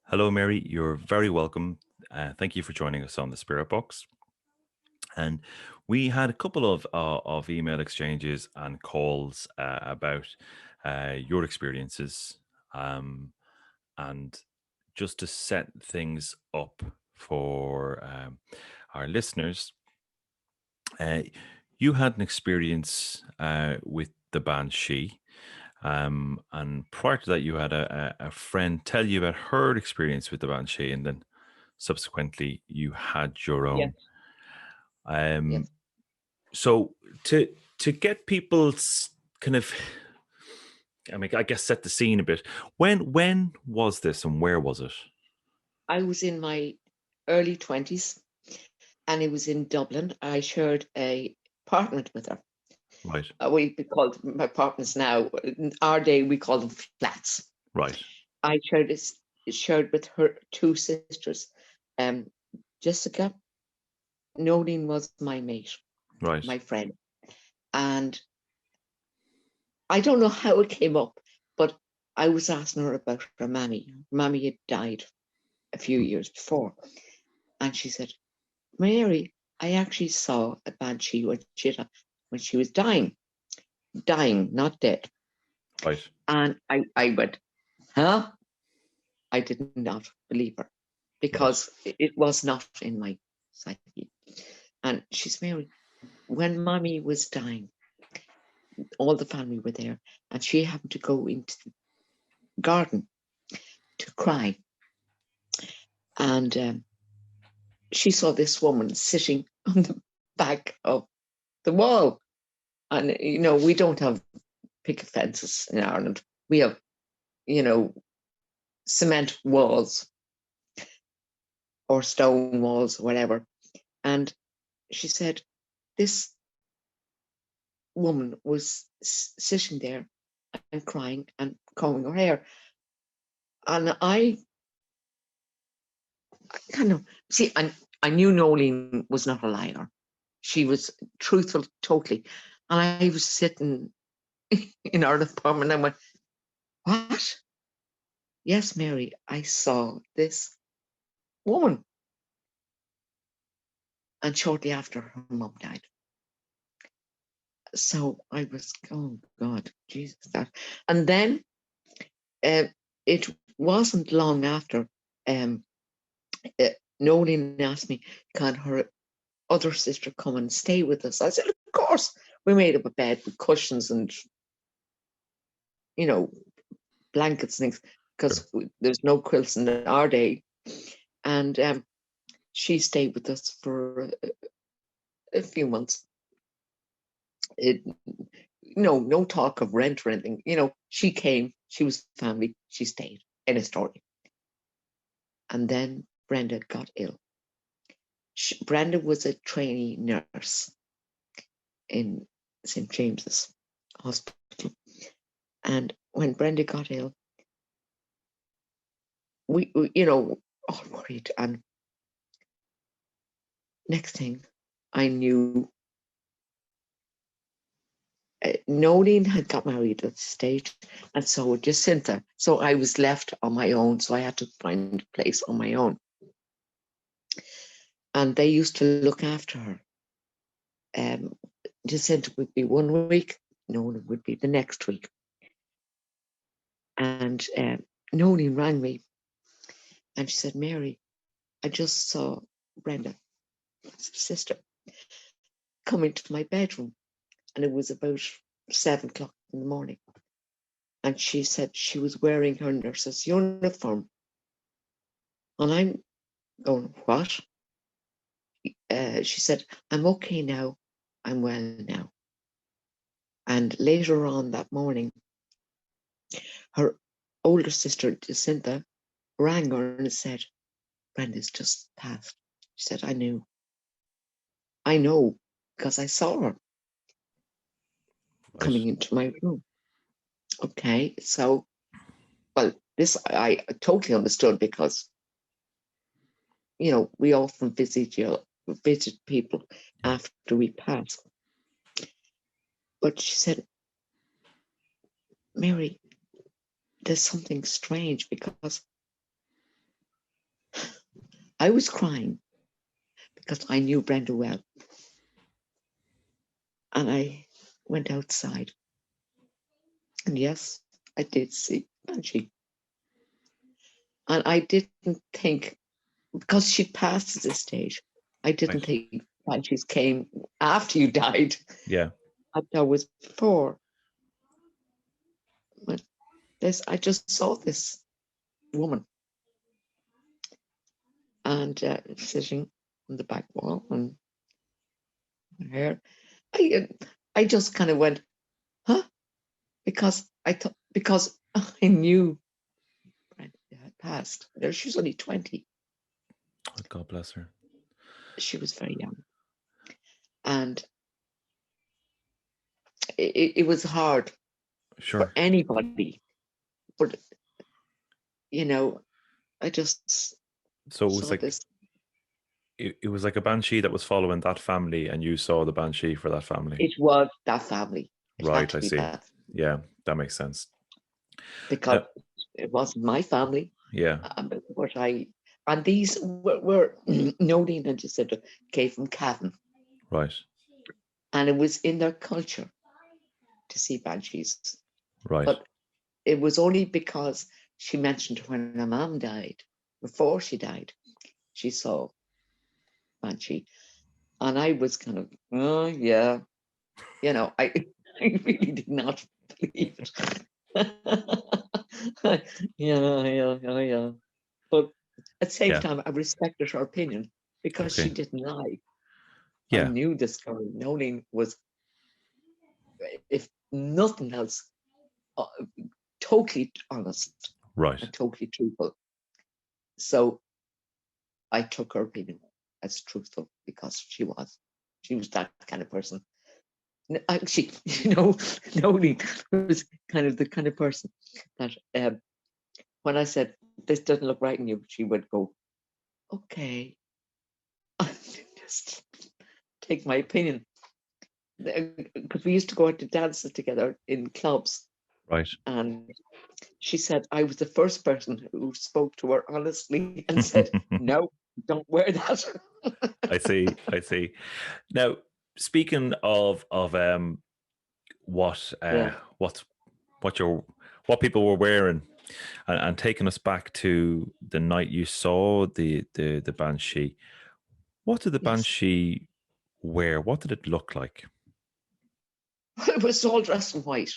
Hello, Mary. You're very welcome. Thank you for joining us on the Spirit Box. And we had a couple of email exchanges and calls about your experiences, um, and just to set things up for our listeners. Uh, you had an experience with the Banshee. And prior to that, you had a friend tell you about her experience with the Banshee, and then subsequently you had your Yes, own. Um, yes. so to get people's kind of, I mean, I guess set the scene a bit. When was this, and where was it? I was in my early 20s and it was in Dublin. I shared a apartment with her. Right, We call them apartments now. In our day, we call them flats. right, I shared with her two sisters. Um, Jessica, Nolene was my mate, right, my friend. And I don't know how it came up, but I was asking her about her mammy. Mammy had died a few years before. And she said, Mary, I actually saw a banshee when she was dying, not dead. right. And I went, huh? I did not believe her Right. because it was not in my psyche. And she's Mary. When mommy was dying, all the family were there, and she happened to go into the garden to cry. And she saw this woman sitting on the back of the wall. And, we don't have picket fences in Ireland. We have, you know, cement walls or stone walls or whatever. And she said, this woman was sitting there and crying and combing her hair. And I kind of see, I knew Nolene was not a liar. She was truthful totally. And I was sitting in our apartment and I went, what? Yes, Mary, I saw this woman. And shortly after, her mum died. So I was, oh God, Jesus, that. And then it wasn't long after um, uh, Nolene asked me, can her other sister come and stay with us? I said, of course. We made up a bed with cushions and, you know, blankets and things, Sure. because there's no quilts in our day. And she stayed with us for a few months. It, no talk of rent or anything. She came, she was family, she stayed. In a story. And then Brenda got ill. Brenda was a trainee nurse in St. James's Hospital. And when Brenda got ill, we all worried. And next thing I knew, Nolene had got married at the stage, and so did Jacinta. So I was left on my own. So I had to find a place on my own. And they used to look after her. Jacinta would be 1 week, Nolene would be the next week. And Nolene rang me and she said, Mary, I just saw Brenda, sister, come into my bedroom. And it was about 7 o'clock in the morning. And she said she was wearing her nurse's uniform. And I'm going, what? She said, I'm okay now. I'm well now. And later on that morning, her older sister, Jacinta, rang her and said, Brenda's just passed. She said, I knew. I know because I saw her Right. coming into my room. Okay, so, well, this I totally understood because, we often visit people after we pass. But she said, Mary, there's something strange because I was crying because I knew Brenda well. And I went outside. And yes, I did see Banshee. And I didn't think, because she'd passed at this stage, I didn't think Banshees came after you died. Yeah. I thought it was before. But I just saw this woman and sitting on the back wall and her hair. I just kind of went, huh? Because I knew Brenda had passed. She was only 20. Oh, God bless her. She was very young. And it was hard for anybody. But, I just So it was saw like this. it was like a Banshee that was following that family, and you saw the Banshee for that family. It was that family. It had Right, to I be see. that. Yeah, that makes sense. Because it wasn't my family. Yeah. And these were Nodine and Jacinta came from Cavan. Right. And it was in their culture to see Banshees. Right. But it was only because she mentioned when her mom died, before she died, she saw Banshee. And I was kind of, oh, yeah. I really did not believe it. Yeah. But at the same time, I respected her opinion because she didn't lie. Yeah. I knew this girl, Nolene, was, if nothing else, totally honest. Right. And totally truthful. So I took her opinion as truthful because she was that kind of person. Actually, Nolene was kind of the kind of person that when I said, this doesn't look right in you, she would go, okay. Just take my opinion. Because we used to go out to dances together in clubs. Right. And she said I was the first person who spoke to her honestly and said, no, don't wear that. I see. Now, speaking of what people were wearing, and taking us back to the night you saw the Banshee, what did the Banshee wear? What did it look like? Well, it was all dressed in white.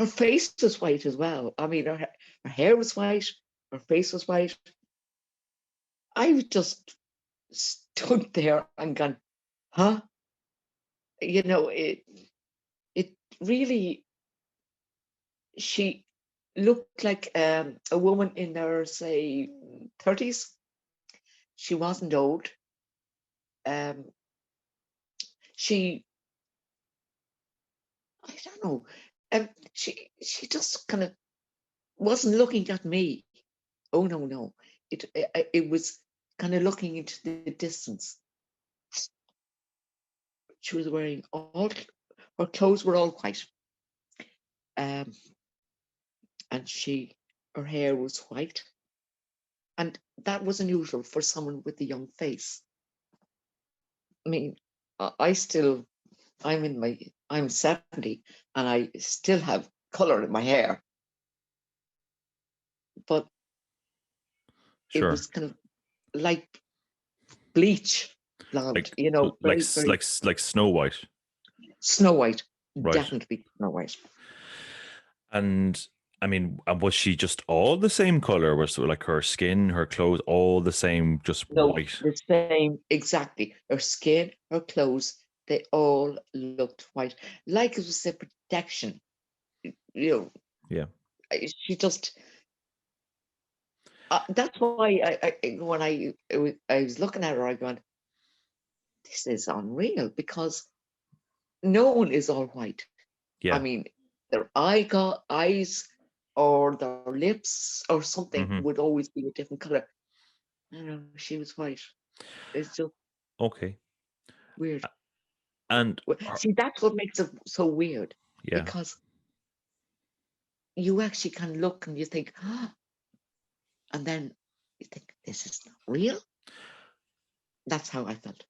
Her face was white as well. I mean, her hair was white, her face was white. I just stood there and gone, huh? It really, she looked like a woman in her, say, 30s. She wasn't old. She, I don't know, she just kind of wasn't looking at me. Oh, no. It was kind of looking into the distance. She was wearing her clothes were all white. And her hair was white. And that was unusual for someone with a young face. I mean, I'm 70 and I still have color in my hair. But it was kind of like bleach blonde, like Snow White. Snow White, right. Definitely Snow White. And I mean, was she just all the same color? Was it like her skin, her clothes, all the same, just white? The same, exactly. Her skin, her clothes, they all looked white, like it was a protection. Yeah. She just. That's why when I was looking at her, I gone, this is unreal, because no one is all white. Yeah. I mean, their eyes or their lips or something would always be a different color. No, she was white. It's just okay. weird. And see, that's what makes it so weird. Yeah. because you actually can look and you think, and then you think, this is not real. That's how I felt.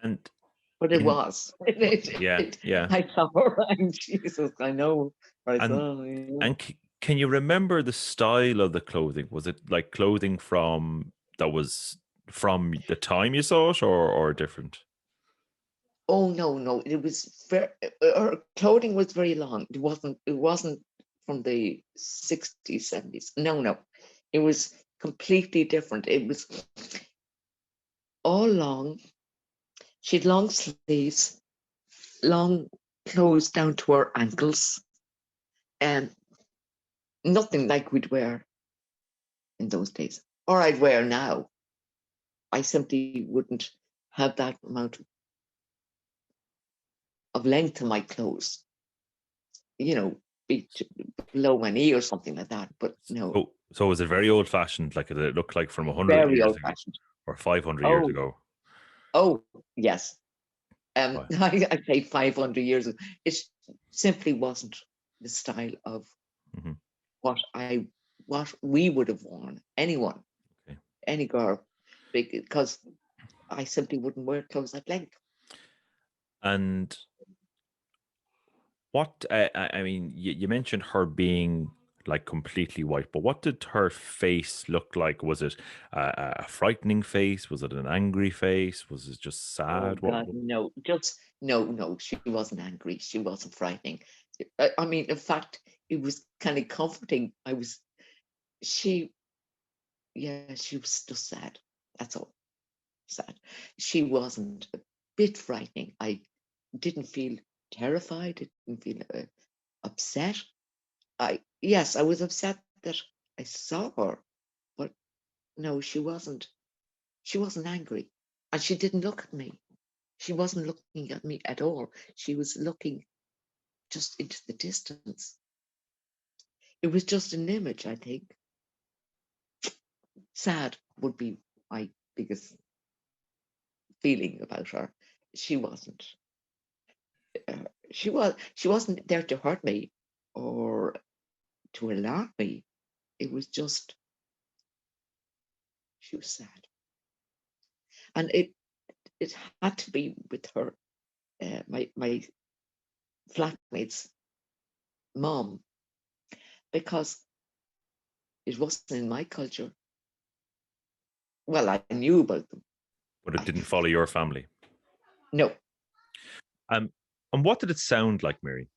And But it in was. yeah, yeah. I saw her and Jesus, I know. I And saw, yeah. and can you remember the style of the clothing? Was it like clothing from that was from the time you saw it, or different? Oh no, it was very. Her clothing was very long. It wasn't from the 60s, 70s. No, it was completely different. It was all long. She had long sleeves, long clothes down to her ankles, and nothing like we'd wear in those days, or I'd wear now. I simply wouldn't have that amount of length to my clothes, you know, be below my knee or something like that. But no, So was it very old fashioned, like it looked like from 100 very years old ago fashioned. or 500 years Oh, ago? oh, yes. Right. I say 500 years ago. It simply wasn't the style of Hmm. what we would have worn, anyone, Okay. any girl, because I simply wouldn't wear clothes that length. And what I mean, you mentioned her being like completely white, but what did her face look like? Was it a frightening face? Was it an angry face? Was it just Oh sad? God, no, just no. She wasn't angry. She wasn't frightening. I mean, in fact, it was kind of comforting. She, yeah, she was just sad. That's all, sad. She wasn't a bit frightening. I didn't feel terrified. Didn't feel upset. Yes, I was upset that I saw her, but no, she wasn't. She wasn't angry, and she didn't look at me. She wasn't looking at me at all. She was looking just into the distance. It was just an image, I think. Sad would be my biggest feeling about her. She wasn't. She wasn't there to hurt me or to alarm me. It was just she was sad, and it had to be with her, my flatmate's mom, because it wasn't in my culture. Well, I knew about them. But it I didn't follow your family. no. Um, and what did it sound like, Mary?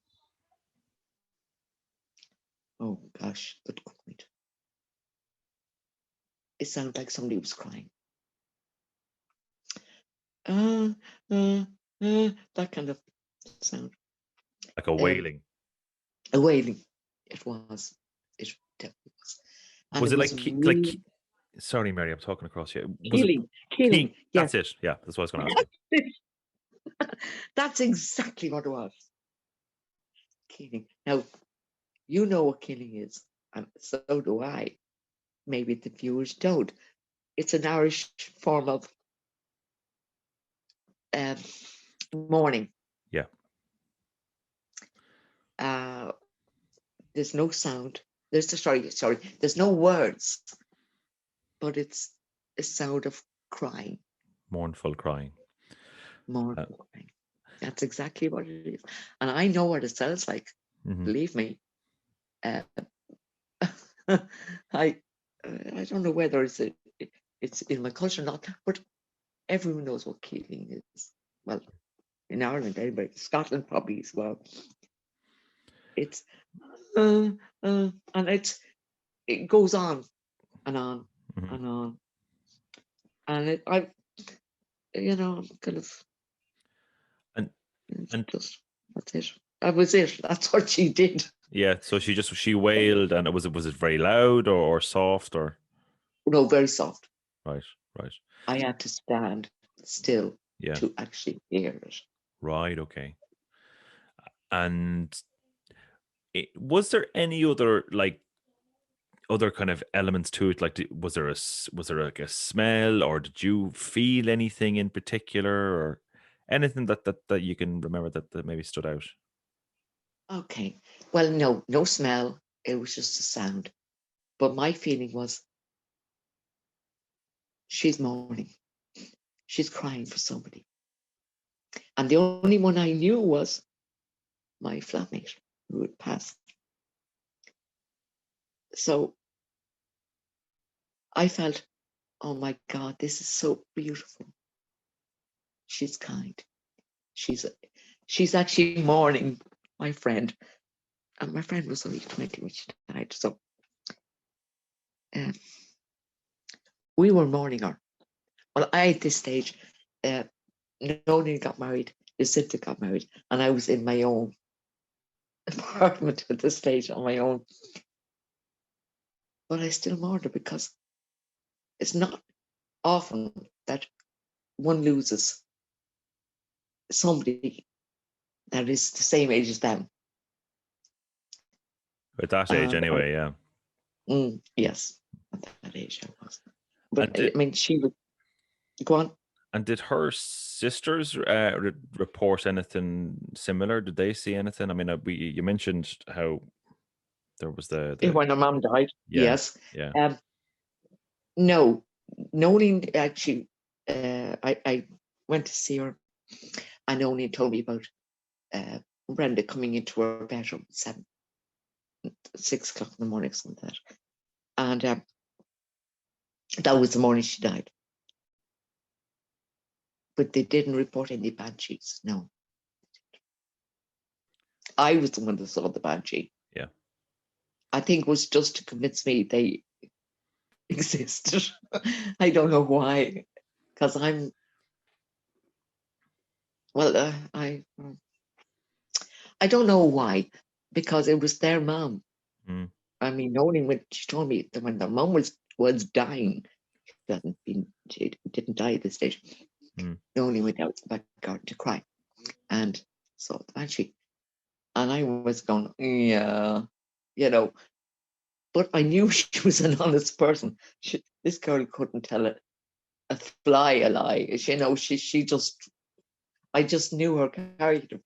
Oh gosh, good point. It sounded like somebody was crying. Uh, uh, that kind of sound. Like a wailing? A wailing. It was. It definitely was. And Was it it was like? really Sorry, Mary, I'm talking across you. Was it killing. Killing. Yes. That's it. Yeah, that's what I was going to ask you. That's exactly what it was. Killing. Now, you know what killing is, and so do I. Maybe the viewers don't. It's an Irish form of um, mourning. Yeah. Uh, there's no sound. Sorry. There's no words, but it's a sound of crying, Mournful crying. mournful crying. That's exactly what it is, and I know what it sounds like. Mhm. Believe me. Uh, I I don't know whether it's in my culture or not, but everyone knows what killing is. Well, in Ireland, anyway, Scotland probably as well. It's and it goes on and on Mhm. and on, and I'm kind of And it's and just that's it. That was it. That's what she did. yeah, so she wailed, and was it very loud or soft or No, very soft. right, right, I had to stand still yeah, to actually hear it. right, okay. And was there any other other kind of elements to it? Like, was there like a smell, or did you feel anything in particular, or anything that you can remember that maybe stood out? Okay. Well, no smell. It was just a sound. But my feeling was, she's mourning. She's crying for somebody. And the only one I knew was my flatmate who had passed. So I felt, oh my God, this is so beautiful. She's kind. She's actually mourning my friend. And my friend was only 20 when she died. So um, we were mourning her. Well, I, at this stage, Noni got married, Lucinda got married, and I was in my own apartment at this stage on my own. But I still mourned her because it's not often that one loses somebody that is the same age as them. At that age, And anyway, yeah. yes, at that age I was. And But did, I mean, she would go on. and did her sisters report anything similar? Did they see anything? I mean, you mentioned how there was the When her mom died, yeah, yes. yeah. No, Noni actually, I went to see her, and Noni told me about Brenda coming into her bedroom at 6 o'clock in the morning, something like that. And that was the morning she died. But they didn't report any banshees. No, I was the one that saw the banshee. Yeah. I think it was just to convince me they existed. I don't know why, because I don't know why, because it was their mom. Mm. I mean, only when she told me that when their mom was dying, she didn't die at this stage. Only went out to the back garden to cry, and saw the banshee, and I was going, yeah, you know. But I knew she was an honest person. This girl couldn't tell a fly a lie. You know, I just knew her character.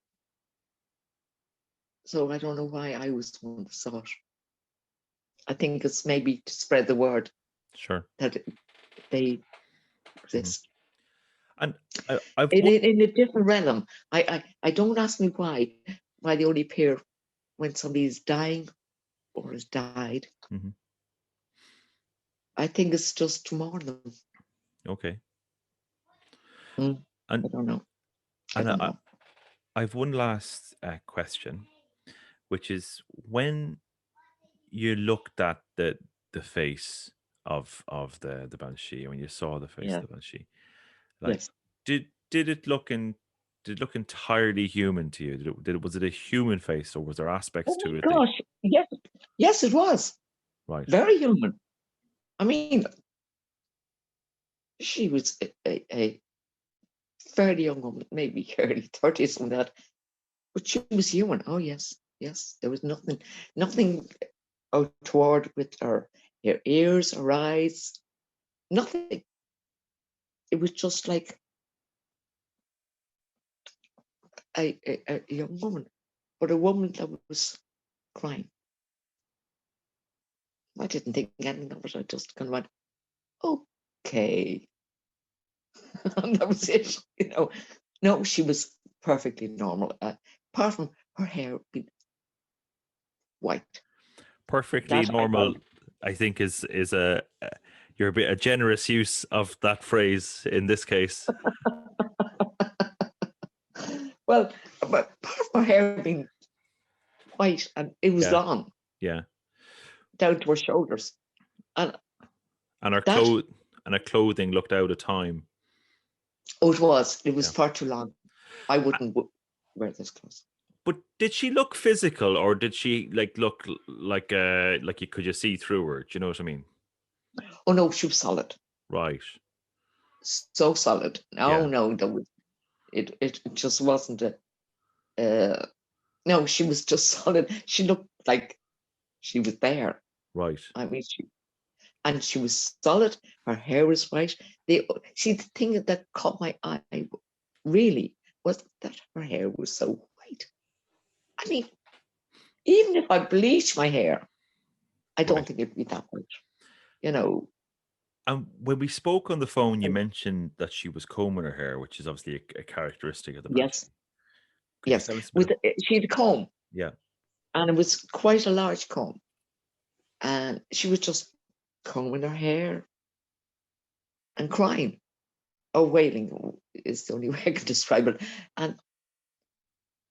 So I don't know why I was the one that saw it. I think it's maybe to spread the word Sure. that they exist. And I've In a different realm. I don't ask me why they only appear when somebody's dying or has died. I think it's just to mourn them. Okay. I And don't know. I don't know. I've one last question, which is when you looked at the face of the banshee, when you saw the face Yeah. of the banshee, like Yes. did it look entirely human to you? Was it a human face, or was there aspects Oh to my it that gosh. Yes, it was. right? Very human. I mean, she was a fairly young woman, maybe early 30s, something like that. But she was human. Oh yes. Yes. There was nothing toward with her ears, her eyes, nothing. It was just like a young woman, but a woman that was crying. I didn't think anything of it. I just kind of went, okay. And that was it, you know. No, she was perfectly normal, apart from her hair being white. Perfectly That I normal, found. I think is you're a generous use of that phrase in this case. Well, but part of her hair being white, and it was Yeah, long yeah. down to her shoulders, and And her that clothing looked out of time. it was Yeah. far too long. I wouldn't wear this clothes. But did she look physical, or did she look like could you see through her? Do you know what I mean? Oh no, she was solid, Right. so solid. Yeah. No, it just wasn't a. No, she was just solid. She looked like she was there. Right. I mean, she was solid. Her hair was white. The thing that caught my eye really was that her hair was so white. I mean, Even if I bleach my hair, I don't Right. think it'd be that much. You know, And when we spoke on the phone, you mentioned that she was combing her hair, which is obviously a characteristic of the yes, Banshee. Could you yes. tell us a bit With of? she had a comb, Yeah. and it was quite a large comb, and she was just combing her hair and crying or wailing is the only way I can describe it. And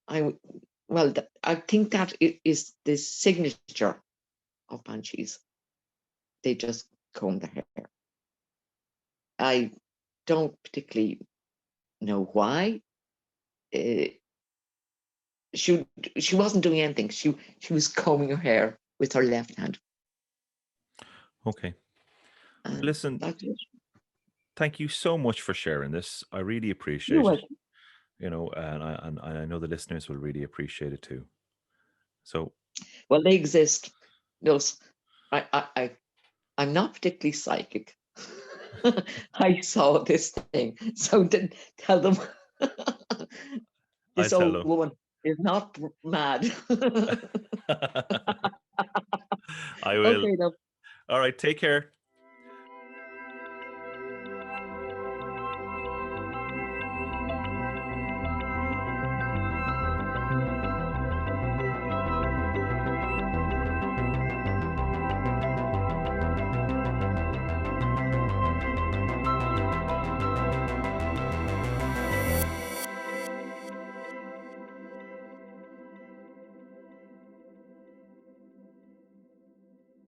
I, well, I think that it is the signature of Banshees. They just comb their hair. I don't particularly know why. Uh, she she wasn't doing anything. She was combing her hair with her left hand, Okay. and Listen, that's it. thank you so much for sharing this. I really You're appreciate it. welcome. And I know the listeners will really appreciate it too. So Well, they exist. No, I'm not particularly psychic. I saw this thing, so didn't tell them. I This tell old them. woman is not mad. I will. Okay, now. All right. Take care.